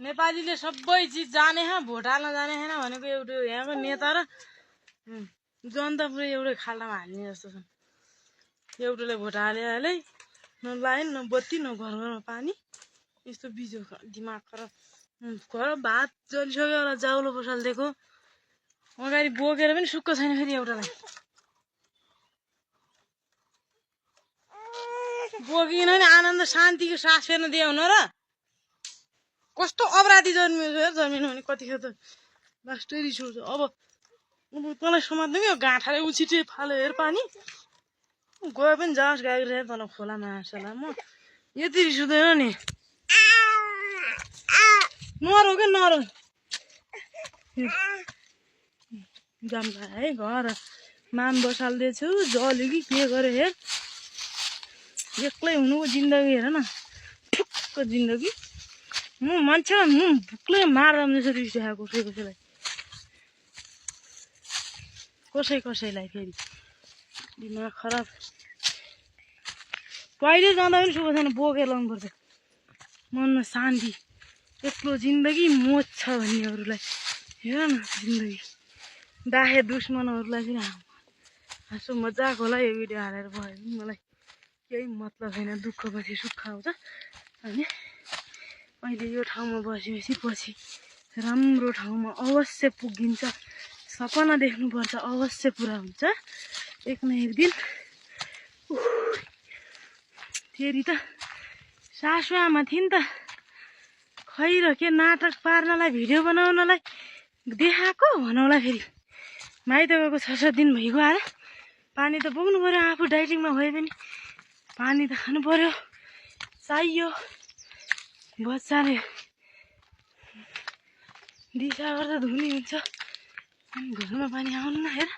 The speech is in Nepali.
नेपालीले सबै चिज जाने भोट हाल्न जाने छैन भनेको एउटा यहाँको नेता र जनता पुरै एउटै खाल्डामा हाल्ने जस्तो छन्। एउटाले भोट हाले न लाइन न बत्ती न घर घरमा पानी यस्तो बिजो दिमाग खराब। घर भात जलिसक्यो होला जाउलो पसल दिएको अगाडि बोकेर पनि सुक्क छैन फेरि एउटालाई बोकिन नि आनन्द शान्तिको सास फेर्न दिए हुन र कस्तो अपराधी जन्मिनु भने कतिखेर त लास्टै रिस उठ्छ। अब तँलाई समात्नु क्या गाँठाले उछिटे फाल्यो हेर पानी गयो पनि जाओस् गाई रहेछ तल खोलामा आँसला म यति रिस उठ्दैन नि नरो क्या नरो जाम्ला है घर माम बसाल्दैछु जल्यो कि के गरे हेर एक्लै हुनुको जिन्दगी हेर न ठुक्क जिन्दगी मान्छेलाई भुक्लै मार्दा पनि जसरी रिस देखाएको कसैलाई फेरि दिमाग खराब। टोइलेट जाँदा पनि सुख छैन बोकेर लाउनु पर्छ मनमा शान्ति एक्लो जिन्दगी मोज छ भन्नेहरूलाई हेर न जिन्दगी दाहे दुश्मनहरूलाई चाहिँ हाँसो मजाक होला यो भिडियो हालेर भयो भने मलाई केही मतलब छैन। दुःख पछि सुख आउँछ अनि अहिले यो ठाउँमा बसेपछि पछि राम्रो ठाउँमा अवश्य पुगिन्छ। सपना देख्नुपर्छ अवश्य पुरा हुन्छ एक न एक दिन। फेरि त सासु आमा थिइन् त खै र के नाटक पार्नलाई भिडियो बनाउनलाई देखाएको भनौँला। फेरि माइत गएको 6-7 दिन भइगयो आएर पानी त बोक्नु पर्यो आफू डाइटिङमा भए पनि पानी त खानु पर्यो चाहियो बच्चाले दिसा गर्दा धुनी हुन्छ अनि घरमा पानी आउनु न हेर